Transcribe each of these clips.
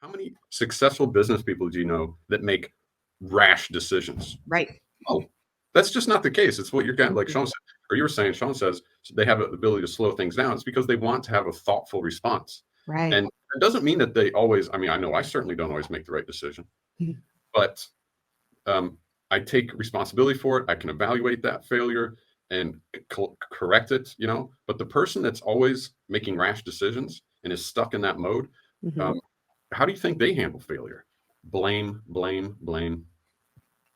How many successful business people do you know that make rash decisions? Right. Oh, that's just not the case. It's what you're getting, like Shawn said, or you were saying, Shawn says they have the ability to slow things down. It's because they want to have a thoughtful response. Right. And it doesn't mean that they always, I know I certainly don't always make the right decision, but I take responsibility for it. I can evaluate that failure and correct it, but the person that's always making rash decisions and is stuck in that mode, how do you think they handle failure? Blame, blame, blame,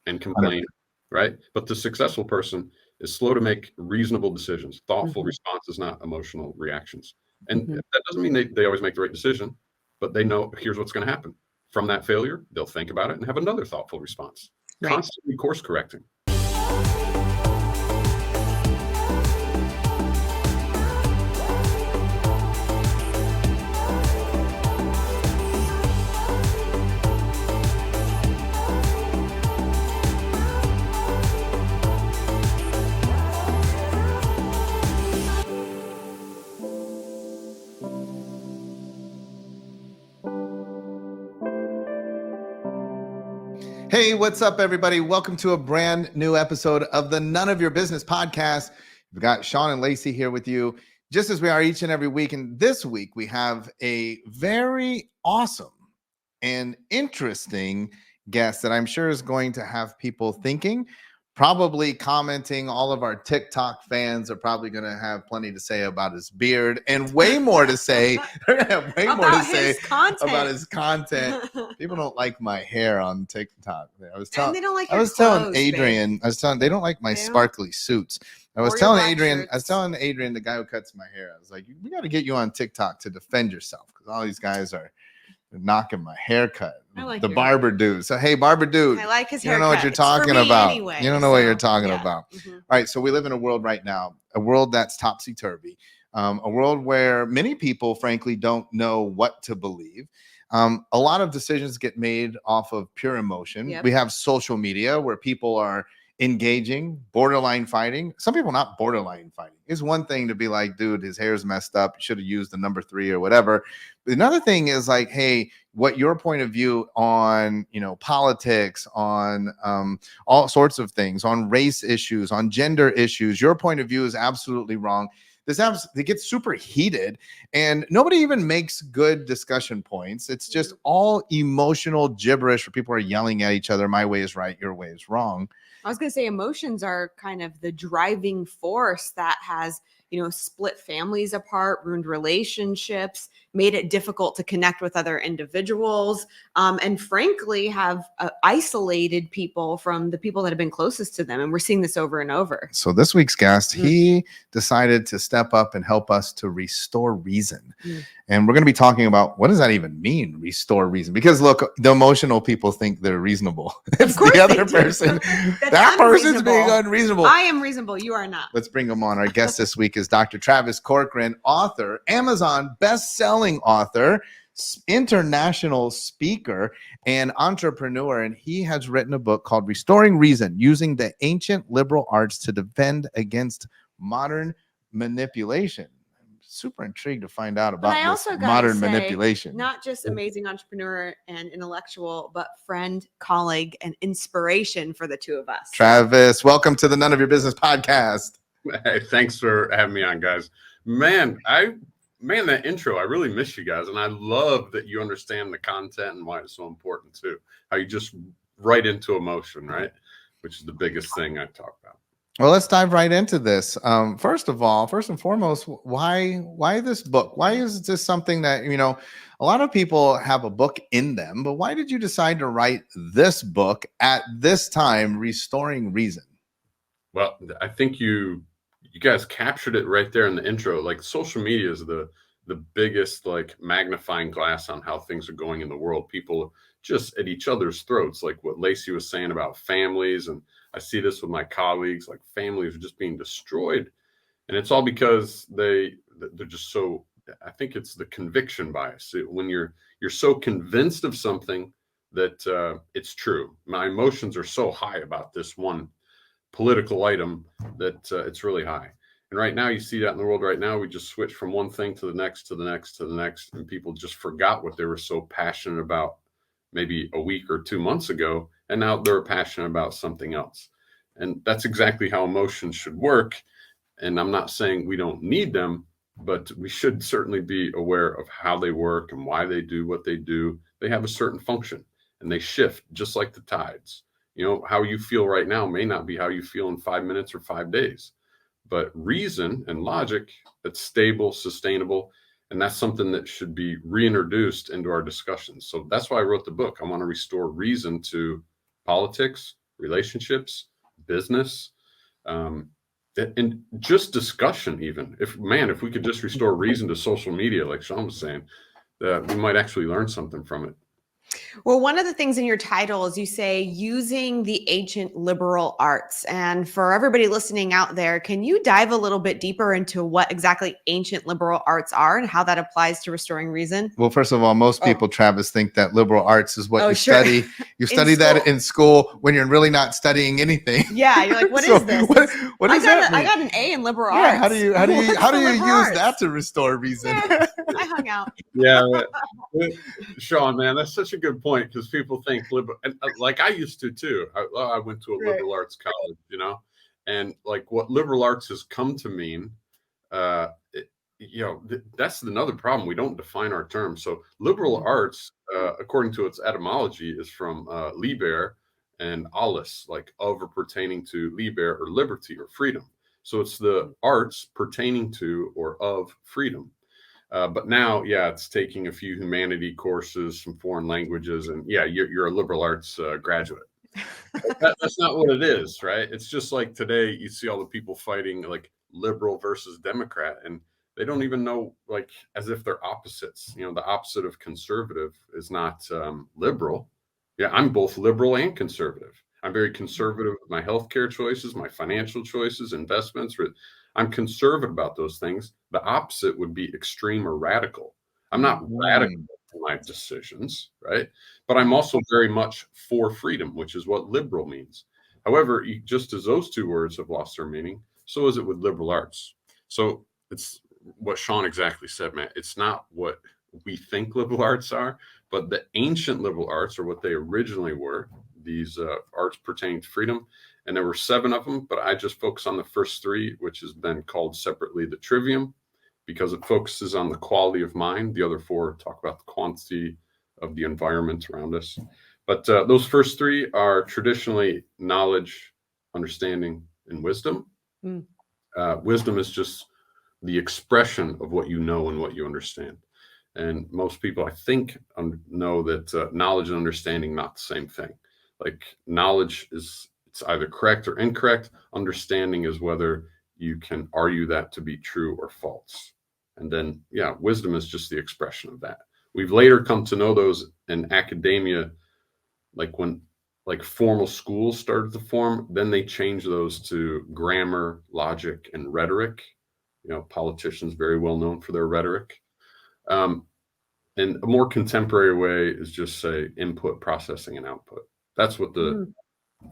and complain, right? But the successful person is slow to make reasonable decisions, thoughtful responses, not emotional reactions. And that doesn't mean they always make the right decision, but they know here's what's going to happen. From that failure, they'll think about it and have another thoughtful response. Right. Constantly course correcting. Hey, what's up, everybody? Welcome to a brand new episode of the None of Your Business podcast. We've got Shawn and Lacey here with you, just as we are each and every week. And this week, we have a very awesome and interesting guest that I'm sure is going to have people thinking, probably commenting. All of our TikTok fans are probably going to have plenty to say about his beard and way more to say. They're going to have way more to say about his content. People don't like my hair on TikTok. I was telling Adrian, they don't like my sparkly suits. I was telling Adrian, the guy who cuts my hair, I was like, we got to get you on TikTok to defend yourself because all these guys are knocking my haircut. I like the barber dude. So, hey, barber dude. I like his haircut. You don't know what you're talking about. Anyway, you don't know what you're talking about. All right. So we live in a world right now, a world that's topsy-turvy, a world where many people, frankly, don't know what to believe. A lot of decisions get made off of pure emotion. Yep. We have social media where people are engaging, borderline fighting. Some people not borderline fighting. It's one thing to be like, dude, his hair's messed up. You should have used the number 3 or whatever. But another thing is like, hey, what your point of view on, politics, on all sorts of things, on race issues, on gender issues, your point of view is absolutely wrong. It gets super heated and nobody even makes good discussion points. It's just all emotional gibberish where people are yelling at each other. My way is right. Your way is wrong. I was going to say emotions are kind of the driving force that has, split families apart, ruined relationships, made it difficult to connect with other individuals, and frankly have isolated people from the people that have been closest to them. And we're seeing this over and over. So this week's guest, he decided to step up and help us to restore reason. And we're going to be talking about what does that even mean, restore reason? Because look, the emotional people think they're reasonable. It's the other person. That person's being unreasonable. I am reasonable. You are not. Let's bring him on. Our guest this week is Dr. Travis Corcoran, author, Amazon best-selling author, international speaker, and entrepreneur. And he has written a book called Restoring Reason, Using the Ancient Liberal Arts to Defend Against Modern Manipulation. Super intrigued to find out about this modern manipulation. Not just amazing entrepreneur and intellectual, but friend, colleague, and inspiration for the two of us. Travis, welcome to the None of Your Business podcast. Hey, thanks for having me on, guys. Man, that intro, I really miss you guys. And I love that you understand the content and why it's so important too. How you just right into emotion, right? Which is the biggest thing I talk about. Well, let's dive right into this. First and foremost, why this book? Why is this something that, a lot of people have a book in them, but why did you decide to write this book at this time, Restoring Reason? Well, I think you guys captured it right there in the intro. Like social media is the biggest like magnifying glass on how things are going in the world. People just at each other's throats, like what Lacey was saying about families. And I see this with my colleagues, like families are just being destroyed. And it's all because they're just so, I think it's the conviction bias. When you're so convinced of something that it's true. My emotions are so high about this one political item that it's really high. And right now, you see that in the world right now, we just switch from one thing to the next, to the next, to the next. And people just forgot what they were so passionate about maybe a week or 2 months ago. And now they're passionate about something else. And that's exactly how emotions should work. And I'm not saying we don't need them, but we should certainly be aware of how they work and why they do what they do. They have a certain function and they shift just like the tides. You know, how you feel right now may not be how you feel in 5 minutes or 5 days. But reason and logic, that's stable, sustainable, and that's something that should be reintroduced into our discussions. So that's why I wrote the book. I want to restore reason to politics, relationships, business, and just discussion. Even if we could just restore reason to social media, like Shawn was saying, that we might actually learn something from it. Well, one of the things in your title is you say using the ancient liberal arts. And for everybody listening out there, can you dive a little bit deeper into what exactly ancient liberal arts are and how that applies to restoring reason? Well, first of all, most people, Travis, think that liberal arts is what you sure. study. You study that in school when you're really not studying anything. Yeah, you're like, what is this? What does that mean? I got an A in liberal arts. How do you use that to restore reason? I hung out. Yeah, Shawn, man, that's such a good point, because people think liberal, and like I used to too. I went to a liberal arts college, you know, and like what liberal arts has come to mean, that's another problem. We don't define our terms. So liberal arts, according to its etymology, is from liber and alis, like of or pertaining to, liber or liberty or freedom. So it's the arts pertaining to or of freedom. But now, it's taking a few humanity courses, some foreign languages, and you're a liberal arts graduate. That's not what it is, right? It's just like today, you see all the people fighting like liberal versus Democrat, and they don't even know, like, as if they're opposites. You know, the opposite of conservative is not liberal. Yeah, I'm both liberal and conservative. I'm very conservative with my healthcare choices, my financial choices, investments. I'm conservative about those things. The opposite would be extreme or radical. I'm not radical in my decisions, right? But I'm also very much for freedom, which is what liberal means. However, just as those two words have lost their meaning, so is it with liberal arts. So it's what Shawn exactly said, Matt. It's not what we think liberal arts are, but the ancient liberal arts are what they originally were. These arts pertaining to freedom. And there were 7 of them, but I just focus on the first 3, which has been called separately the trivium, because it focuses on the quality of mind. The other 4 talk about the quantity of the environment around us. But those first 3 are traditionally knowledge, understanding, and wisdom. Wisdom is just the expression of what you know and what you understand. And most people, I think, know that knowledge and understanding not the same thing. Like knowledge it's either correct or incorrect. Understanding is whether you can argue that to be true or false. And then, wisdom is just the expression of that. We've later come to know those in academia, like when formal schools started to form, then they changed those to grammar, logic, and rhetoric. You know, politicians very well known for their rhetoric. And a more contemporary way is just say input, processing, and output. That's what the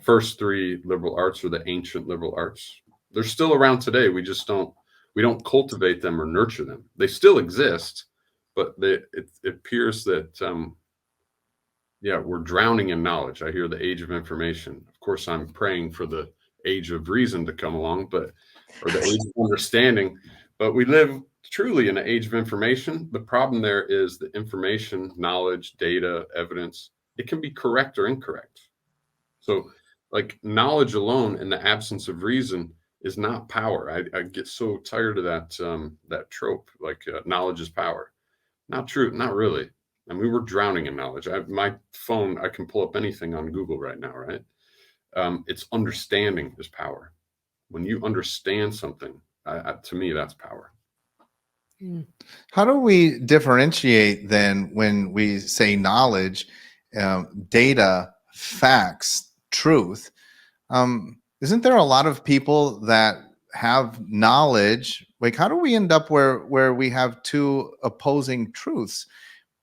first 3 liberal arts, or the ancient liberal arts. They're still around today. We don't cultivate them or nurture them. They still exist, but it appears that we're drowning in knowledge. I hear the age of information. Of course, I'm praying for the age of reason to come along, or the age of understanding. But we live truly in an age of information. The problem there is the information, knowledge, data, evidence, it can be correct or incorrect. So like knowledge alone in the absence of reason is not power. I get so tired of that trope, like knowledge is power. Not true. Not really. I mean, we're drowning in knowledge. My phone, I can pull up anything on Google right now, right? It's understanding is power. When you understand something, to me, that's power. How do we differentiate then when we say knowledge, data, facts, truth? Isn't there a lot of people that have knowledge? Like, how do we end up where we have 2 opposing truths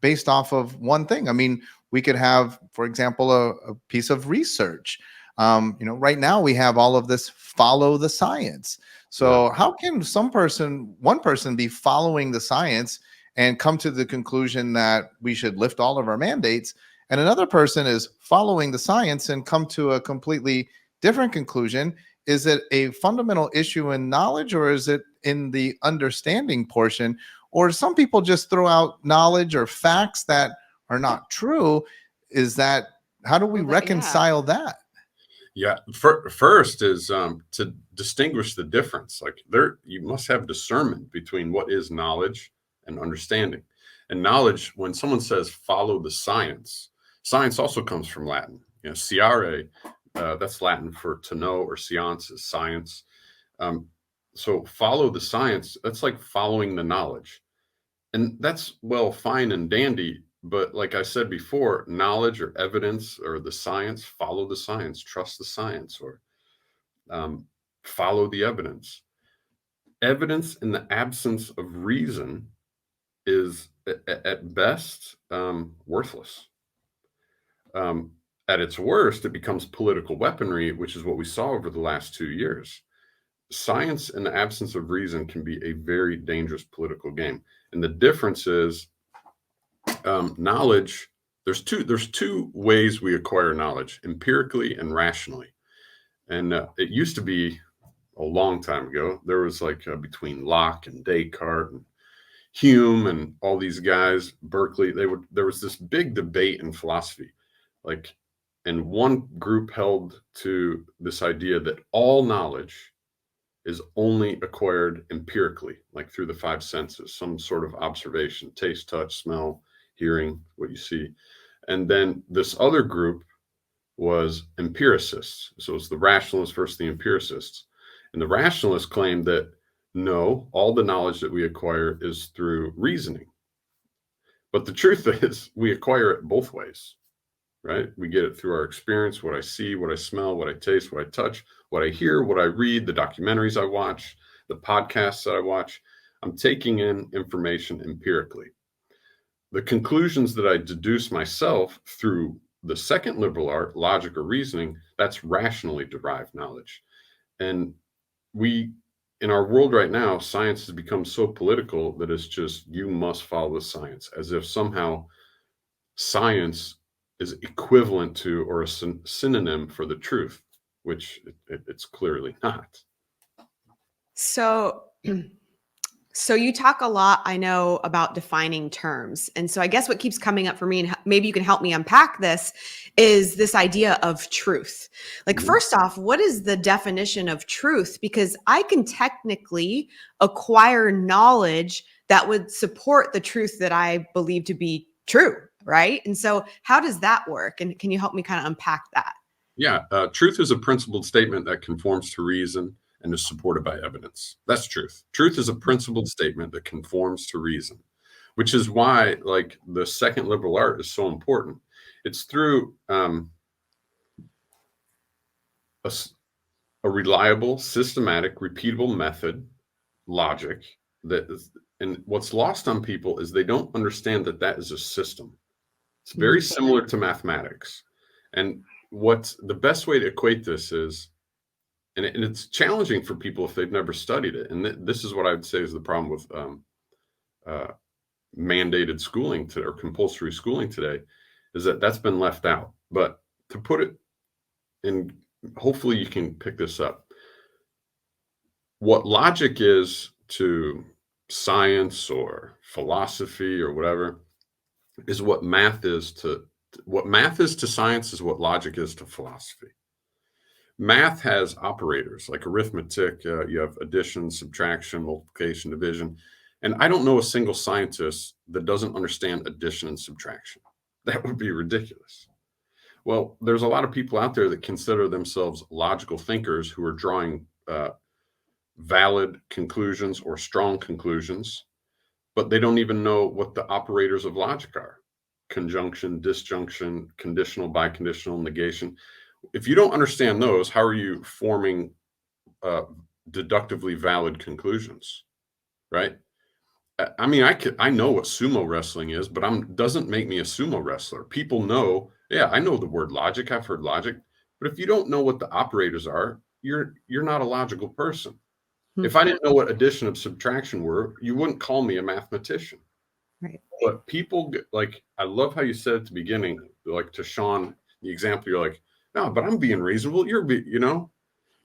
based off of one thing? I mean, we could have, for example, a piece of research Right now we have all of this follow the science. So how can one person be following the science and come to the conclusion that we should lift all of our mandates, and another person is following the science and come to a completely different conclusion? Is it a fundamental issue in knowledge, or is it in the understanding portion? Or some people just throw out knowledge or facts that are not true? How do we reconcile that? Yeah, first is to distinguish the difference. Like you must have discernment between what is knowledge and understanding. And knowledge, when someone says follow the science, science also comes from Latin. Sciare, that's Latin for to know, or science is science. So follow the science, that's like following the knowledge. And that's fine and dandy. But like I said before, knowledge or evidence or the science, follow the science, trust the science, or follow the evidence. Evidence in the absence of reason is at best worthless. At its worst, it becomes political weaponry, which is what we saw over the last 2 years. Science in the absence of reason can be a very dangerous political game. And the difference is knowledge. There's two ways we acquire knowledge: empirically and rationally. And it used to be a long time ago. There was between Locke and Descartes and Hume and all these guys, Berkeley, there was this big debate in philosophy. And one group held to this idea that all knowledge is only acquired empirically, like through the five senses, some sort of observation, taste, touch, smell, hearing, what you see. And then this other group was empiricists. So it's the rationalists versus the empiricists. And the rationalists claimed that no, all the knowledge that we acquire is through reasoning. But the truth is we acquire it both ways, right? We get it through our experience, what I see, what I smell, what I taste, what I touch, what I hear, what I read, the documentaries I watch, the podcasts that I watch. I'm taking in information empirically. The conclusions that I deduce myself through the second liberal art, logic or reasoning, that's rationally derived knowledge. And in our world right now, science has become so political that it's just, you must follow the science, as if somehow science is equivalent to or a synonym for the truth, which it's clearly not. So you talk a lot, I know, about defining terms. And so I guess what keeps coming up for me, and maybe you can help me unpack this, is this idea of truth. First off, what is the definition of truth? Because I can technically acquire knowledge that would support the truth that I believe to be true, right? And so how does that work? And can you help me kind of unpack that? Yeah, truth is a principled statement that conforms to reason and is supported by evidence. That's truth. Truth is a principled statement that conforms to reason, which is why the second liberal art is so important. It's through a reliable, systematic, repeatable method, logic, and what's lost on people is they don't understand that is a system. It's very similar to mathematics. And the best way to equate this is, and it's challenging for people if they've never studied it. And this is what I would say is the problem with mandated schooling or compulsory schooling today, is that's been left out. But to put it in, hopefully you can pick this up. What logic is to science or philosophy or whatever is what math is to science is what logic is to philosophy. Math has operators like arithmetic. You have addition, subtraction, multiplication, division. And I don't know a single scientist that doesn't understand addition and subtraction. That would be ridiculous. Well, there's a lot of people out there that consider themselves logical thinkers who are drawing valid conclusions or strong conclusions, but they don't even know what the operators of logic are: conjunction, disjunction, conditional, biconditional, negation. If you don't understand those, how are you forming deductively valid conclusions, right? I mean, I know what sumo wrestling is, but doesn't make me a sumo wrestler. People know, yeah, I know the word logic. I've heard logic. But if you don't know what the operators are, you're not a logical person. If I didn't know what addition and subtraction were, you wouldn't call me a mathematician. Right. But people like, I love how you said at the beginning, like to Shawn, the example, you're like, no, but I'm being reasonable. You know,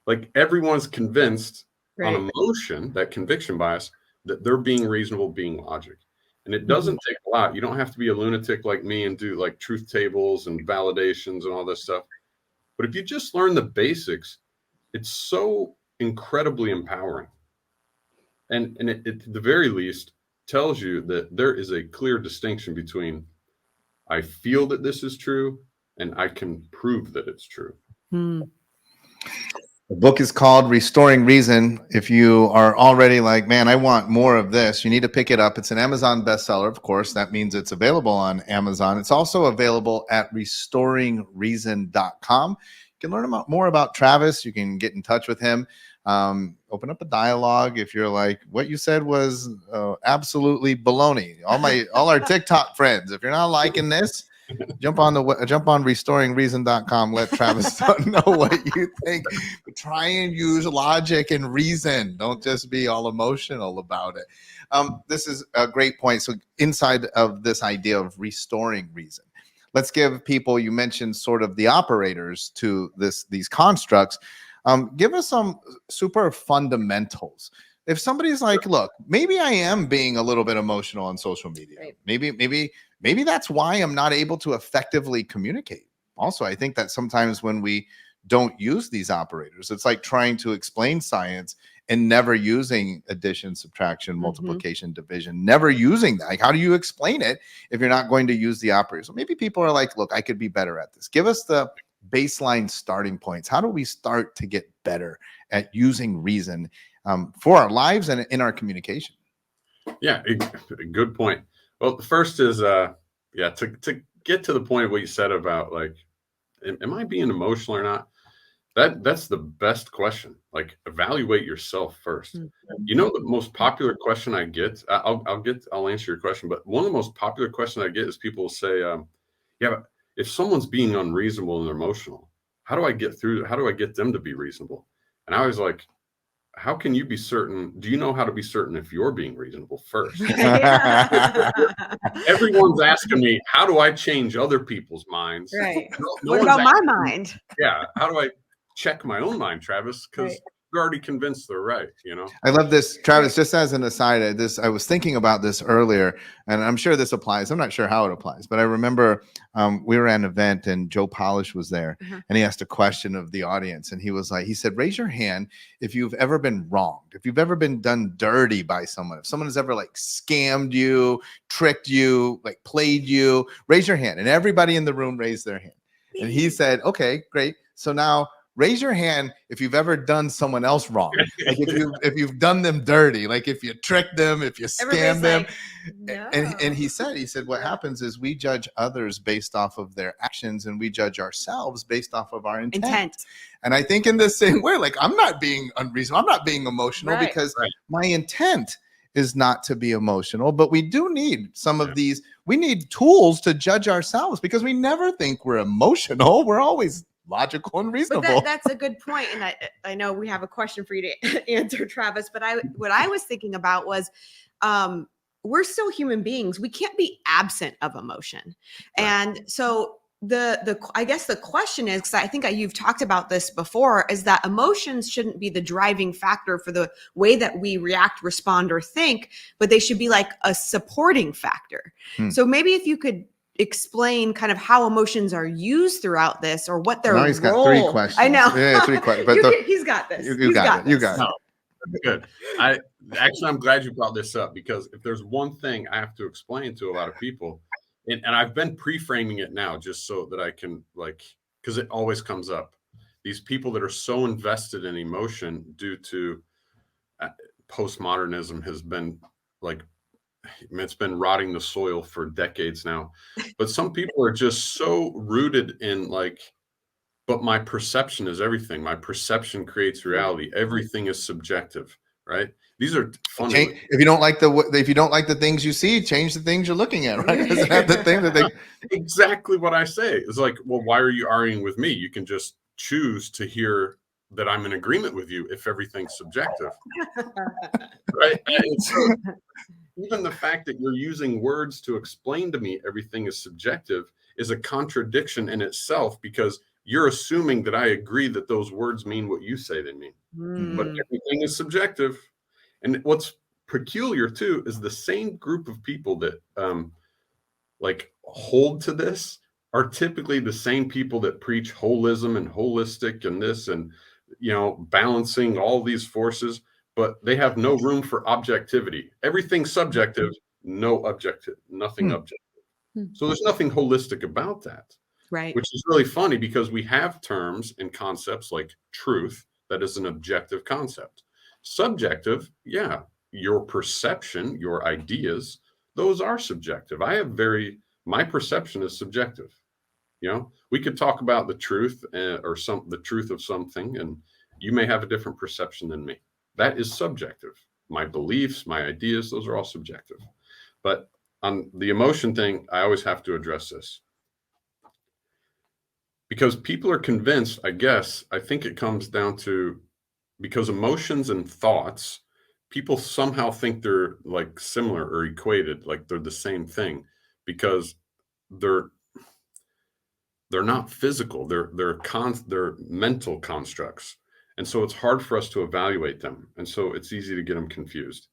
like everyone's convinced on emotion, that conviction bias, that they're being reasonable, being logic. And it doesn't take a lot. You don't have to be a lunatic like me and do like truth tables and validations and all this stuff. But if you just learn the basics, it's so incredibly empowering. And it, at the very least, tells you that there is a clear distinction between I feel that this is true and I can prove that it's true. The book is called Restoring Reason. If you are already like, man, I want more of this, you need to pick it up. It's an Amazon bestseller, of course. That means it's available on Amazon. It's also available at restoringreason.com. You can learn more about Travis. You can get in touch with him. Open up a dialogue. If you're like, what you said was absolutely baloney. All our TikTok friends, if you're not liking this, jump on restoringreason.com. Let Travis know what you think. But try and use logic and reason. Don't just be all emotional about it. This is a great point. So inside of this idea of restoring reason, let's give people, you mentioned sort of the operators to these constructs. Give us some super fundamentals. If somebody's like, look, maybe I am being a little bit emotional on social media. Right. Maybe that's why I'm not able to effectively communicate. Also, I think that sometimes when we don't use these operators, it's like trying to explain science and never using addition, subtraction, multiplication, division, never using that. Like, how do you explain it if you're not going to use the operators? So maybe people are like, look, I could be better at this. Give us the baseline starting points. How do we start to get better at using reason for our lives and in our communication? Yeah, good point. Well, the first is, to get to the point of what you said about like, am I being emotional or not? That's the best question. Like, evaluate yourself first. You know, the most popular question I get, I'll answer your question, but one of the most popular questions I get is people say, but if someone's being unreasonable and they're emotional, how do I get them to be reasonable? And I was like, how can you be certain? Do you know how to be certain if you're being reasonable first? Everyone's asking me, how do I change other people's minds? Right. What about my mind? Yeah. How do I check my own mind, Travis? Because you're already convinced they're right, you know? I love this, Travis, just as an aside, I was thinking about this earlier, and I'm sure this applies. I'm not sure how it applies, but I remember we were at an event and Joe Polish was there, and he asked a question of the audience, and he said, raise your hand if you've ever been wronged, if you've ever been done dirty by someone, if someone has ever like scammed you, tricked you, like played you, raise your hand. And everybody in the room raised their hand. And he said, okay, great. So now raise your hand if you've ever done someone else wrong. Like if you've done them dirty, like if you tricked them, if you scam them. Like, no. And he said, what happens is we judge others based off of their actions and we judge ourselves based off of our intent. And I think in the same way, like I'm not being unreasonable, I'm not being emotional because my intent is not to be emotional, but we do need some of these, we need tools to judge ourselves because we never think we're emotional. We're always logical and reasonable. But that's a good point. And I know we have a question for you to answer, Travis, but what I was thinking about was we're still human beings. We can't be absent of emotion. Right. And so I guess the question is, because I think you've talked about this before, is that emotions shouldn't be the driving factor for the way that we react, respond, or think, but they should be like a supporting factor. So maybe if you could explain kind of how emotions are used throughout this, or what their role. He's got 3 questions. I know. Yeah, 3 questions. But he's got this. You got it. Good. I'm glad you brought this up because if there's one thing I have to explain to a lot of people, and I've been pre-framing it now just so that I can because it always comes up. These people that are so invested in emotion due to postmodernism has been it's been rotting the soil for decades now. But some people are just so rooted in but my perception is everything. My perception creates reality. Everything is subjective, right? These are funny. If you don't like the things you see, change the things you're looking at, right? Isn't that the thing that exactly what I say? It's like, well, why are you arguing with me? You can just choose to hear that I'm in agreement with you if everything's subjective. Right? And so even the fact that you're using words to explain to me everything is subjective is a contradiction in itself, because you're assuming that I agree that those words mean what you say they mean. But everything is subjective. And what's peculiar too is the same group of people that like hold to this are typically the same people that preach holism and holistic and this and, you know, balancing all these forces, but they have no room for objectivity. Everything's subjective, no objective, nothing objective. So there's nothing holistic about that. Right. Which is really funny, because we have terms and concepts like truth, that is an objective concept. Subjective, yeah, your perception, your ideas, those are subjective. My perception is subjective. You know, we could talk about the truth or the truth of something, and you may have a different perception than me. That is subjective. My beliefs, my ideas, those are all subjective. But on the emotion thing, I always have to address this. Because people are convinced, I think it comes down to, because emotions and thoughts, people somehow think they're like similar or equated, like they're the same thing, because they're not physical, they're mental constructs. And so it's hard for us to evaluate them. And so it's easy to get them confused.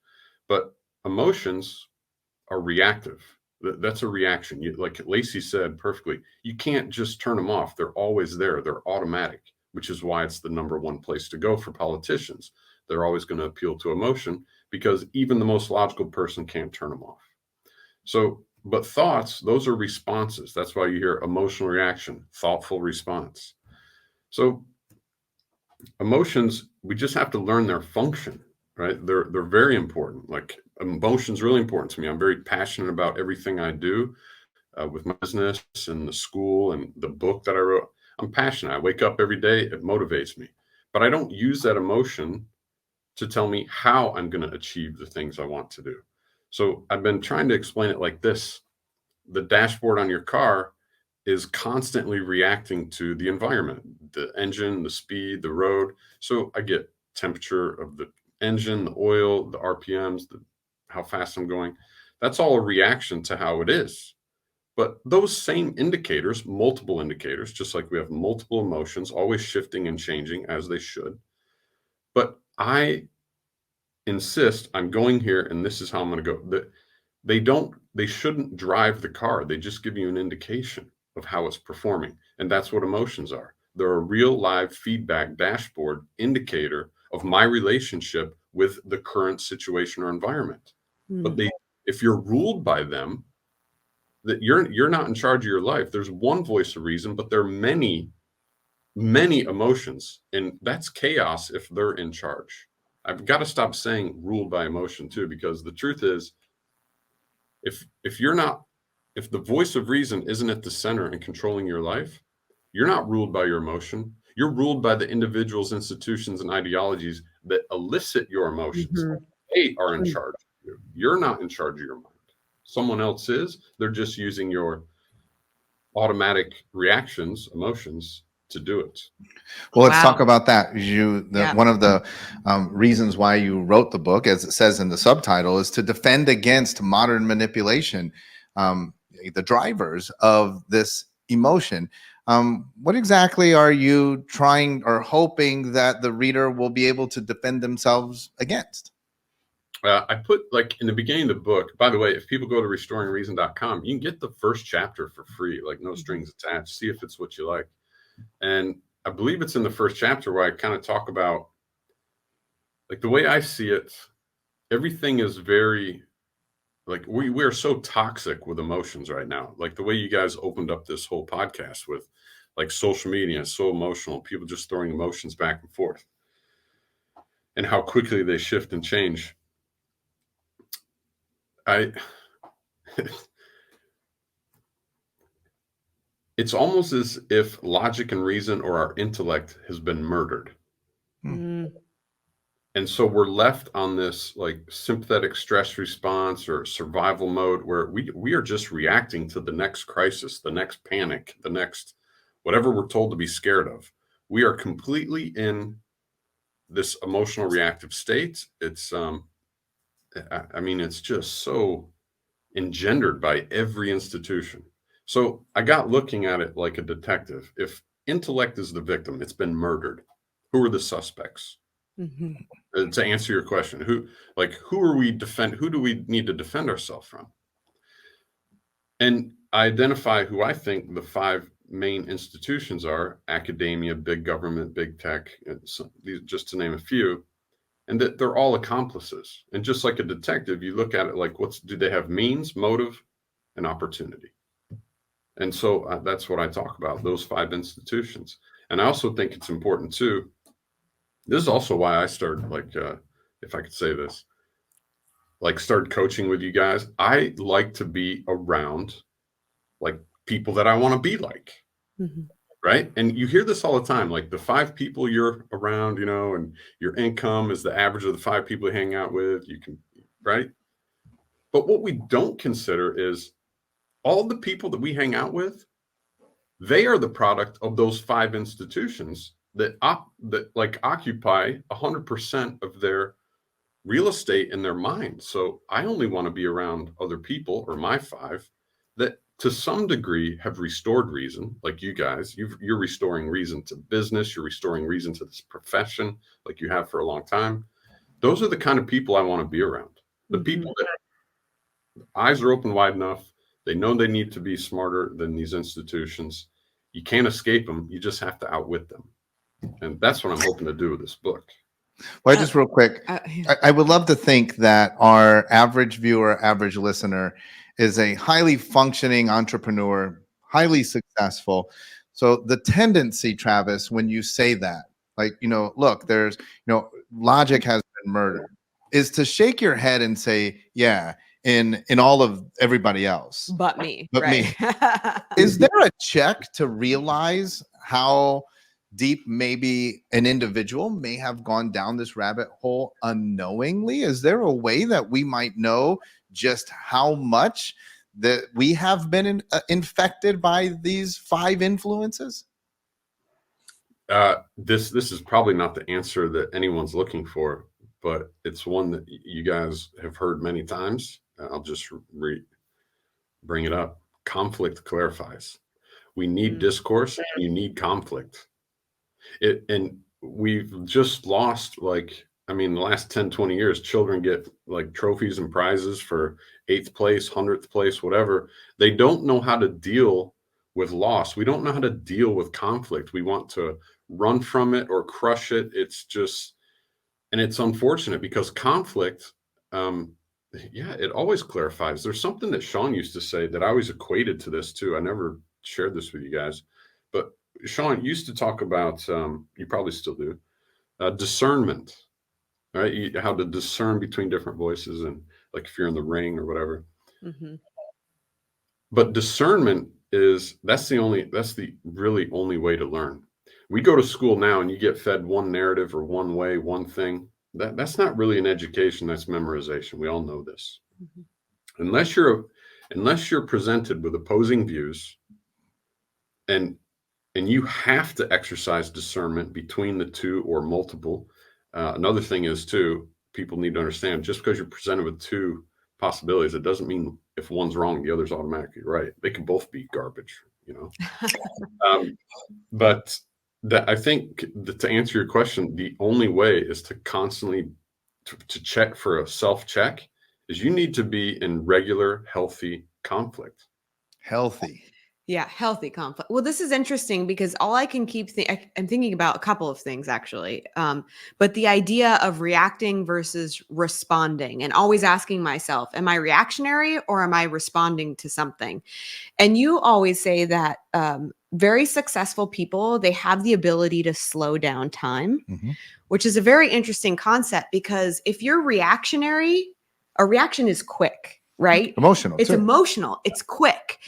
But emotions are reactive. That's a reaction. Like Lacey said perfectly, you can't just turn them off. They're always there. They're automatic, which is why it's the number one place to go for politicians. They're always going to appeal to emotion, because even the most logical person can't turn them off. So, but thoughts, those are responses. That's why you hear emotional reaction, thoughtful response. So emotions, we just have to learn their function. Right? They're very important. Like emotion's really important to me. I'm very passionate about everything I do with my business and the school and the book that I wrote. I'm passionate. I wake up every day. It motivates me. But I don't use that emotion to tell me how I'm going to achieve the things I want to do. So I've been trying to explain it like this. The dashboard on your car is constantly reacting to the environment, the engine, the speed, the road. So I get temperature of the engine, the oil, the RPMs, how fast I'm going. That's all a reaction to how it is. But those same indicators, multiple indicators, just like we have multiple emotions, always shifting and changing as they should. But I insist I'm going here and this is how I'm going to go. They shouldn't drive the car. They just give you an indication of how it's performing. And that's what emotions are. They're a real live feedback dashboard indicator of my relationship with the current situation or environment. But if you're ruled by them, that you're not in charge of your life. There's one voice of reason, but there are many, many emotions, and that's chaos if they're in charge. I've got to stop saying ruled by emotion too, because the truth is, if the voice of reason isn't at the center and controlling your life, you're not ruled by your emotion. You're ruled by the individuals, institutions, and ideologies that elicit your emotions. They are in charge of you. You're not in charge of your mind. Someone else is. They're just using your automatic reactions, emotions, to do it. Well, let's talk about that. One of the reasons why you wrote the book, as it says in the subtitle, is to defend against modern manipulation, the drivers of this emotion. What exactly are you trying or hoping that the reader will be able to defend themselves against? I put, like, in the beginning of the book, by the way, if people go to restoringreason.com, you can get the first chapter for free, like no strings attached. See if it's what you like. And I believe it's in the first chapter where I kind of talk about, like, the way I see it, everything is very, like, we are so toxic with emotions right now. Like the way you guys opened up this whole podcast with, like, social media is so emotional, people just throwing emotions back and forth, and how quickly they shift and change. It's almost as if logic and reason, or our intellect, has been murdered. And so we're left on this, like, sympathetic stress response or survival mode, where we are just reacting to the next crisis, the next panic, the next whatever we're told to be scared of. we are completely in this emotional reactive state. It's, I mean, it's just so engendered by every institution. So I got looking at it like a detective. If intellect is the victim, it's been murdered. Who are the suspects? To answer your question, who are we who do we need to defend ourselves from? And I identify who I think the 5 main institutions are: academia, big government, big tech, just to name a few, and that they're all accomplices. And just like a detective, you look at it like, do they have means, motive, and opportunity? And so that's what I talk about, those 5 institutions. And I also think it's important too. This is also why I started, like, if I could say this, like, started coaching with you guys. I like to be around like people that I want to be like. Right. And you hear this all the time, like the 5 people you're around, and your income is the average of the 5 people you hang out with. You can, right. But what we don't consider is all the people that we hang out with, they are the product of those 5 institutions that occupy 100% of their real estate in their mind. So I only want to be around other people, or my 5, that to some degree have restored reason, like you guys. You're restoring reason to business. You're restoring reason to this profession, like you have for a long time. Those are the kind of people I want to be around. The people that eyes are open wide enough. They know they need to be smarter than these institutions. You can't escape them. You just have to outwit them. And that's what I'm hoping to do with this book. Well, just real quick, I would love to think that our average viewer, average listener is a highly functioning entrepreneur, highly successful. So the tendency, Travis, when you say that, like, look, there's, logic has been murdered, is to shake your head and say, yeah, in all of everybody else. But me. Is there a check to realize how deep maybe an individual may have gone down this rabbit hole unknowingly? Is there a way that we might know just how much that we have been infected by these 5 influences? This is probably not the answer that anyone's looking for, but it's one that you guys have heard many times. I'll just bring it up. Conflict clarifies. We need discourse. You need conflict. And we've just lost, the last 10, 20 years, children get like trophies and prizes for 8th place, 100th place, whatever. They don't know how to deal with loss. We don't know how to deal with conflict. We want to run from it or crush it. It's just, and it's unfortunate because conflict, it always clarifies. There's something that Shawn used to say that I always equated to this too. I never shared this with you guys, but Shawn used to talk about, you probably still do, discernment, right? How to discern between different voices, and like if you're in the ring or whatever. But discernment that's the really only way to learn. We go to school now and you get fed one narrative or one way, one thing. That's not really an education. That's memorization. We all know this. Unless you're presented with opposing views, and you have to exercise discernment between the 2 or multiple. Another thing is too, people need to understand, just because you're presented with 2 possibilities, it doesn't mean if one's wrong, the other's automatically right. They can both be garbage, but I think that to answer your question, the only way is to constantly to check for a self-check is you need to be in regular, healthy conflict. Healthy. Yeah, healthy conflict. Well, this is interesting because all I can keep I'm thinking about a couple of things actually. But the idea of reacting versus responding, and always asking myself, am I reactionary or am I responding to something? And you always say that very successful people, they have the ability to slow down time, which is a very interesting concept, because if you're reactionary, a reaction is quick. Right? It's emotional. It's quick.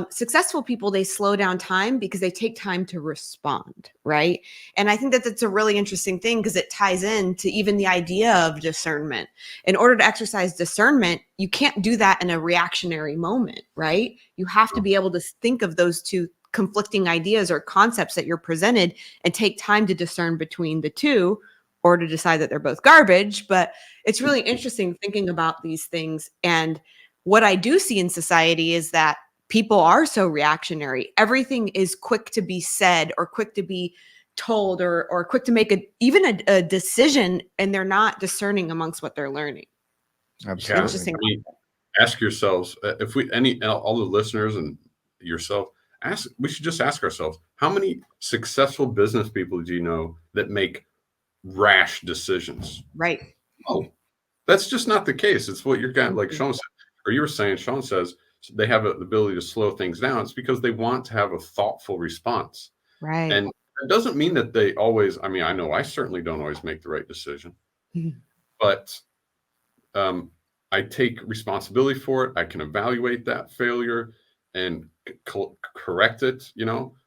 Successful people, they slow down time because they take time to respond. Right? And I think that that's a really interesting thing because it ties into even the idea of discernment. In order to exercise discernment, you can't do that in a reactionary moment. Right? You have to be able to think of those 2 conflicting ideas or concepts that you're presented and take time to discern between the two, or to decide that they're both garbage. But it's really interesting thinking about these things. And what I do see in society is that people are so reactionary. Everything is quick to be said or quick to be told or quick to make even a decision, and they're not discerning amongst what they're learning. Absolutely. Interesting. I mean, ask yourselves, if we all the listeners and yourself, we should just ask ourselves, how many successful business people do you know that make rash decisions? Right. Oh, that's just not the case. It's what you're kind of like Shawn said, or you were saying, Shawn says they have the ability to slow things down. It's because they want to have a thoughtful response. Right. And it doesn't mean that they always, I mean, I know I certainly don't always make the right decision, but I take responsibility for it. I can evaluate that failure and correct it,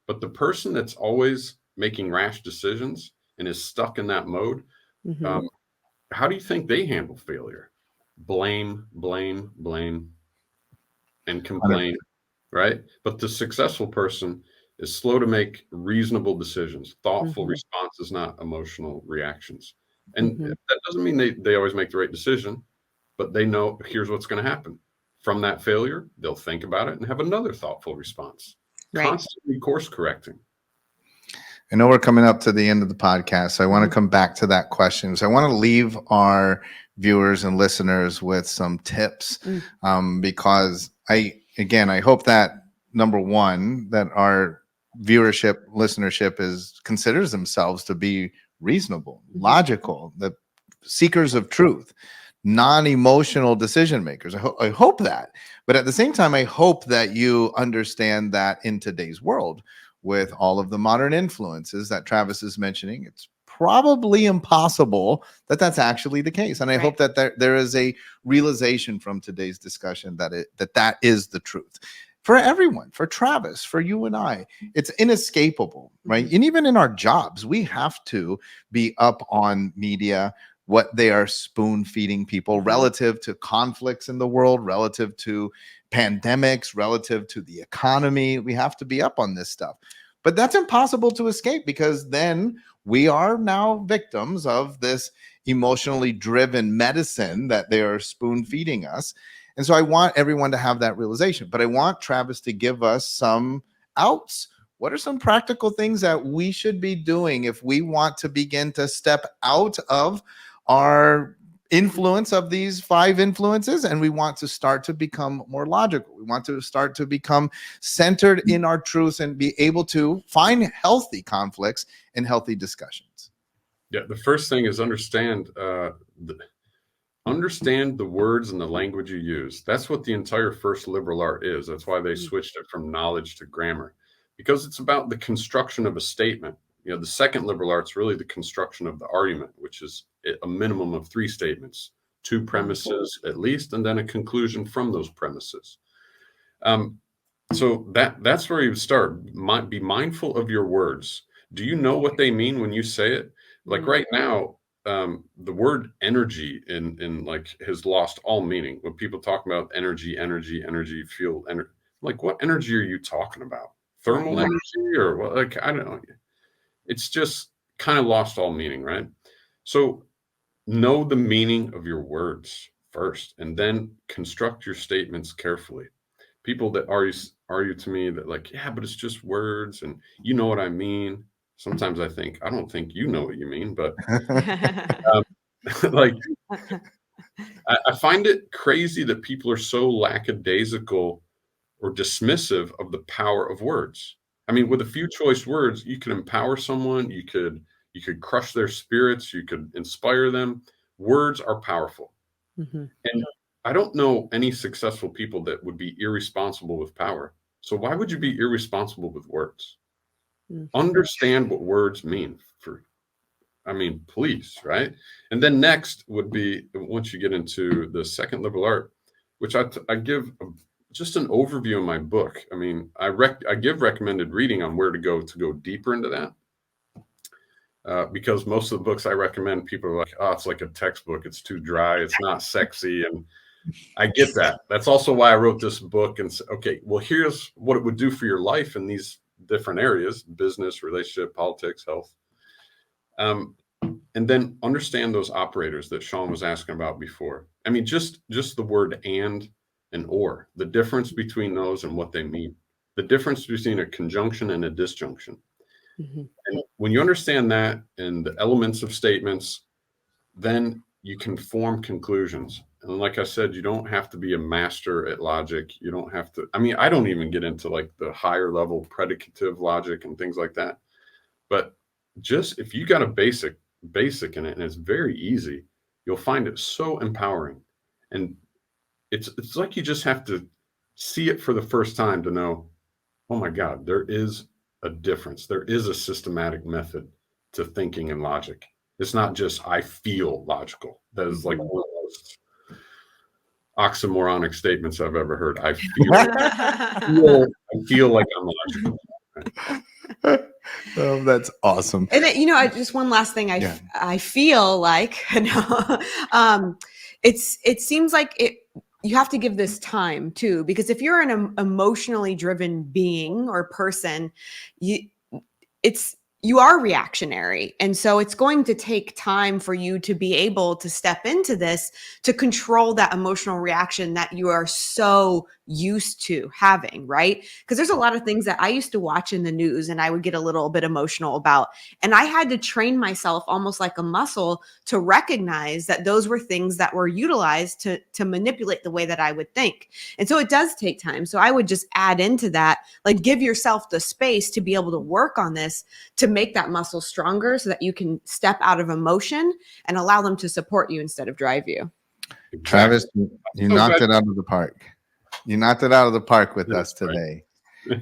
but the person that's always making rash decisions and is stuck in that mode, how do you think they handle failure? Blame, blame, blame, and complain, right? But the successful person is slow to make reasonable decisions, thoughtful responses, not emotional reactions. And that doesn't mean they always make the right decision, but they know here's what's going to happen. From that failure, they'll think about it and have another thoughtful response, constantly course correcting. I know we're coming up to the end of the podcast, so I want to come back to that question. So I want to leave our viewers and listeners with some tips, because I hope that, number one, that our listenership considers themselves to be reasonable, logical, the seekers of truth, non-emotional decision makers. I hope that. But at the same time, I hope that you understand that in today's world, with all of the modern influences that Travis is mentioning, it's probably impossible that that's actually the case. And I hope that there is a realization from today's discussion that is the truth. For everyone, for Travis, for you and I, it's inescapable, right? And even in our jobs, we have to be up on media, what they are spoon feeding people relative to conflicts in the world, relative to pandemics, relative to the economy. We have to be up on this stuff. But that's impossible to escape, because then we are now victims of this emotionally driven medicine that they are spoon feeding us. And so I want everyone to have that realization. But I want Travis to give us some outs. What are some practical things that we should be doing if we want to begin to step out of our influence of these 5 influences, and we want to start to become more logical? We want to start to become centered in our truths and be able to find healthy conflicts and healthy discussions. Yeah, the first thing is understand the words and the language you use. That's what the entire first liberal art is. That's why they switched it from knowledge to grammar, because it's about the construction of a statement. The second liberal art's really the construction of the argument, which is a minimum of 3 statements, 2 premises at least, and then a conclusion from those premises. So that's where you start. Be mindful of your words. Do you know what they mean when you say it? Like right now, the word energy in like has lost all meaning. When people talk about energy, fuel, like what energy are you talking about? Thermal energy or what? Like, I don't know. It's just kind of lost all meaning, right? So know the meaning of your words first, and then construct your statements carefully. People that argue to me that like, yeah, but it's just words and you know what I mean. Sometimes I think, I don't think you know what you mean, but like, I find it crazy that people are so lackadaisical or dismissive of the power of words. I mean, with a few choice words, you can empower someone, you could crush their spirits, you could inspire them. Words are powerful. And I don't know any successful people that would be irresponsible with power. So why would you be irresponsible with words? Understand what words mean. Please, right? And then next would be, once you get into the second liberal art, which I give just an overview in my book. I mean, I give recommended reading on where to go deeper into that. Because most of the books I recommend, people are like, oh, it's like a textbook. It's too dry. It's not sexy. And I get that. That's also why I wrote this book and said, okay, well, here's what it would do for your life in these different areas, business, relationship, politics, health. And then understand those operators that Shawn was asking about before. I mean, just the word and or, the difference between those and what they mean, the difference between a conjunction and a disjunction. Mm-hmm. And when you understand that and the elements of statements, then you can form conclusions. And like I said, you don't have to be a master at logic. You don't have to, I mean, I don't even get into like the higher level predicative logic and things like that. But just if you got a basic in it and it's very easy, you'll find it so empowering. And it's like you just have to see it for the first time to know, oh my God, there is a difference. There is a systematic method to thinking and logic. It's not just I feel logical. That is like one of the most oxymoronic statements I've ever heard. I feel like I'm logical. Oh, that's awesome. And just one last thing. I feel like it seems like you have to give this time too, because if you're an emotionally driven being or person, you are reactionary. And so it's going to take time for you to be able to step into this, to control that emotional reaction that you are so used to having, right? Because there's a lot of things that I used to watch in the news and I would get a little bit emotional about. And I had to train myself almost like a muscle to recognize that those were things that were utilized to manipulate the way that I would think. And so it does take time. So I would just add into that, like give yourself the space to be able to work on this, to make that muscle stronger so that you can step out of emotion and allow them to support you instead of drive you. Travis, you knocked it out of the park. You knocked it out of the park with us today,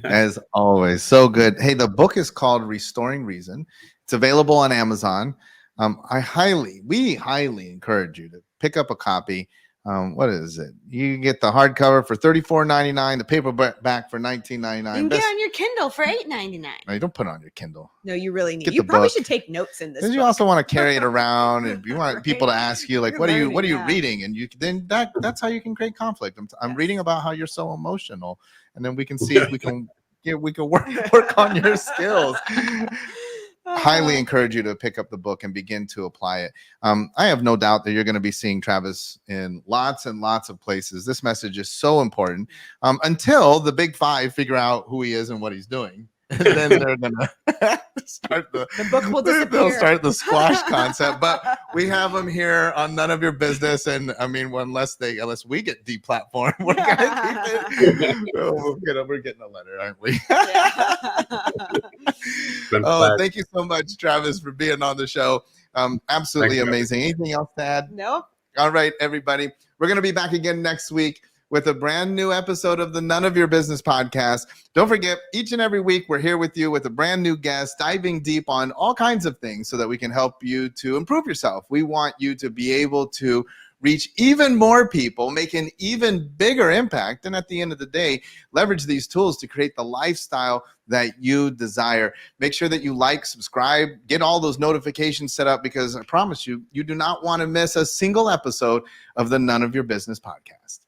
as always. So good. Hey, the book is called Restoring Reason. It's available on Amazon. We highly encourage you to pick up a copy. What is it? You can get the hardcover for $34.99, the paperback for $19.99. You can get on your Kindle for $8.99. No, you don't put it on your Kindle. No, you really need. You probably should take notes in this. Because you also want to carry it around, and you want people to ask you, like, what are you reading? And that's how you can create conflict. I'm reading about how you're so emotional, and then we can see if we can work on your skills. Highly encourage you to pick up the book and begin to apply it. I have no doubt that you're going to be seeing Travis in lots and lots of places. This message is so important until the big five figure out who he is and what he's doing. And then they're going to start the book will disappear. They'll start the squash concept. But we have them here on None of Your Business. And I mean, unless we get deplatformed, we're we're getting a letter, aren't we? Thank you so much, Travis, for being on the show. Absolutely amazing. Anything else to add? Nope. All right, everybody. We're going to be back again next week with a brand new episode of the None of Your Business podcast. Don't forget, each and every week, we're here with you with a brand new guest, diving deep on all kinds of things so that we can help you to improve yourself. We want you to be able to reach even more people, make an even bigger impact, and at the end of the day, leverage these tools to create the lifestyle that you desire. Make sure that you like, subscribe, get all those notifications set up, because I promise you, you do not want to miss a single episode of the None of Your Business podcast.